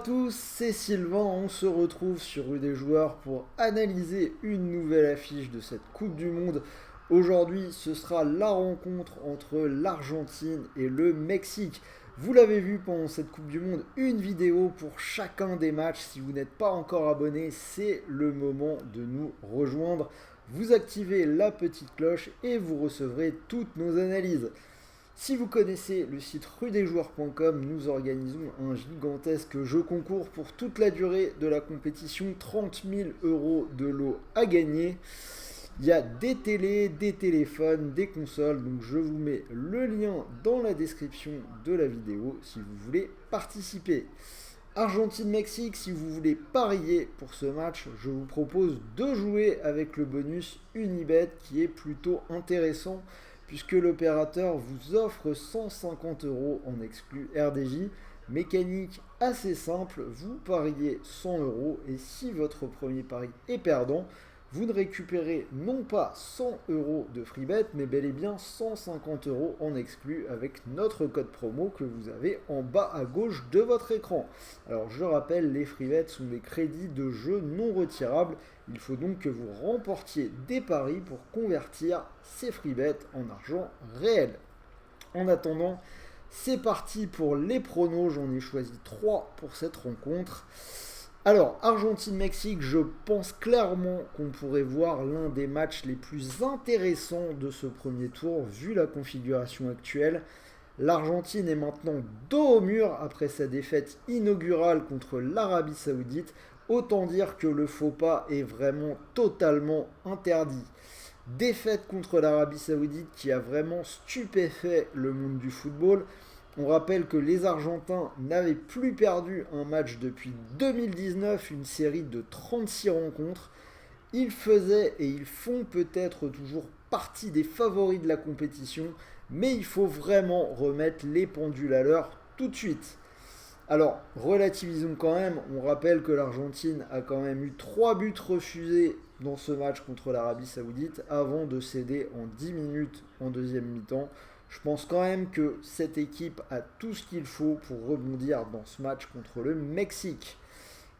tous, c'est Sylvain, on se retrouve sur Rue des Joueurs pour analyser une nouvelle affiche de cette Coupe du Monde. Aujourd'hui, ce sera la rencontre entre l'Argentine et le Mexique. Vous l'avez vu pendant cette Coupe du Monde, une vidéo pour chacun des matchs. Si vous n'êtes pas encore abonné, c'est le moment de nous rejoindre. Vous activez la petite cloche et vous recevrez toutes nos analyses. Si vous connaissez le site rudesjoueurs.com, nous organisons un gigantesque jeu concours pour toute la durée de la compétition, 30 000 euros de lot à gagner. Il y a des télés, des téléphones, des consoles, donc je vous mets le lien dans la description de la vidéo si vous voulez participer. Argentine-Mexique, si vous voulez parier pour ce match, je vous propose de jouer avec le bonus Unibet qui est plutôt intéressant puisque l'opérateur vous offre 150 euros en exclu RDJ. Mécanique assez simple, vous pariez 100 euros et si votre premier pari est perdant, vous ne récupérez non pas 100 euros de freebet, mais bel et bien 150 euros en exclu avec notre code promo que vous avez en bas à gauche de votre écran. Alors je rappelle, les freebets sont des crédits de jeu non retirables. Il faut donc que vous remportiez des paris pour convertir ces freebets en argent réel. En attendant, c'est parti pour les pronos. J'en ai choisi 3 pour cette rencontre. Alors, Argentine-Mexique, je pense clairement qu'on pourrait voir l'un des matchs les plus intéressants de ce premier tour, vu la configuration actuelle. L'Argentine est maintenant dos au mur après sa défaite inaugurale contre l'Arabie Saoudite. Autant dire que le faux pas est vraiment totalement interdit. Défaite contre l'Arabie Saoudite qui a vraiment stupéfait le monde du football. On rappelle que les Argentins n'avaient plus perdu un match depuis 2019, une série de 36 rencontres. Ils faisaient et ils font peut-être toujours partie des favoris de la compétition, mais il faut vraiment remettre les pendules à l'heure tout de suite. Alors, relativisons quand même, on rappelle que l'Argentine a quand même eu 3 buts refusés dans ce match contre l'Arabie Saoudite avant de céder en 10 minutes en deuxième mi-temps. Je pense quand même que cette équipe a tout ce qu'il faut pour rebondir dans ce match contre le Mexique.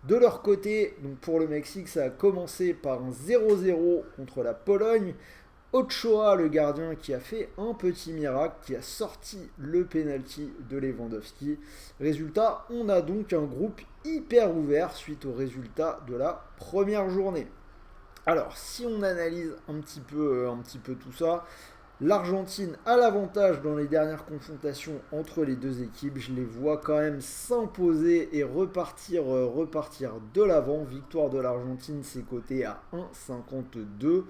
De leur côté, donc pour le Mexique, ça a commencé par un 0-0 contre la Pologne. Ochoa, le gardien, qui a fait un petit miracle, qui a sorti le penalty de Lewandowski. Résultat, on a donc un groupe hyper ouvert suite au résultat de la première journée. Alors, si on analyse un petit peu tout ça, l'Argentine a l'avantage dans les dernières confrontations entre les deux équipes. Je les vois quand même s'imposer et repartir de l'avant. Victoire de l'Argentine, c'est coté à 1,52.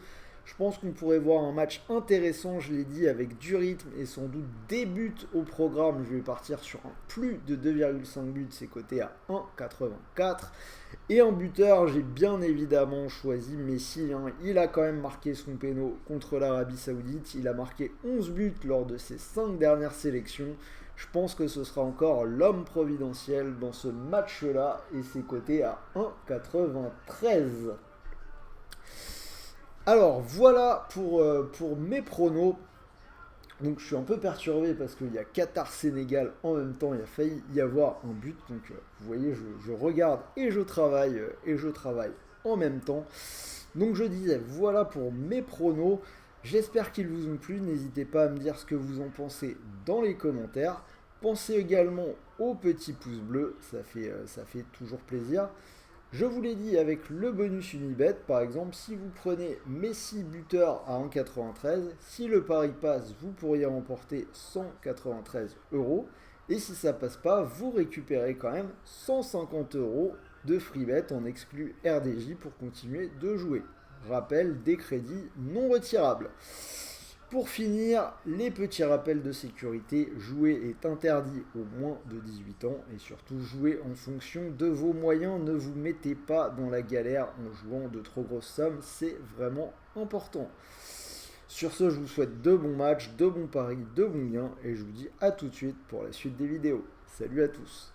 Je pense qu'on pourrait voir un match intéressant, je l'ai dit, avec du rythme et sans doute des buts au programme. Je vais partir sur un plus de 2,5 buts, c'est coté à 1,84. Et en buteur, j'ai bien évidemment choisi Messi. Il a quand même marqué son péno contre l'Arabie Saoudite. Il a marqué 11 buts lors de ses 5 dernières sélections. Je pense que ce sera encore l'homme providentiel dans ce match-là et c'est coté à 1,93. Alors voilà pour mes pronos. Donc je suis un peu perturbé parce qu'il y a Qatar-Sénégal en même temps, il a failli y avoir un but. Donc vous voyez, je regarde et je travaille en même temps. Donc je disais, voilà pour mes pronos. J'espère qu'ils vous ont plu. N'hésitez pas à me dire ce que vous en pensez dans les commentaires. Pensez également au petit pouce bleu, ça fait toujours plaisir. Je vous l'ai dit avec le bonus Unibet, par exemple, si vous prenez Messi buteur à 1,93, si le pari passe, vous pourriez remporter 193 euros. Et si ça passe pas, vous récupérez quand même 150 euros de freebet en exclu RDJ pour continuer de jouer. Rappel des crédits non retirables. Pour finir, les petits rappels de sécurité, jouer est interdit aux moins de 18 ans et surtout jouer en fonction de vos moyens, ne vous mettez pas dans la galère en jouant de trop grosses sommes, c'est vraiment important. Sur ce, je vous souhaite de bons matchs, de bons paris, de bons gains et je vous dis à tout de suite pour la suite des vidéos. Salut à tous!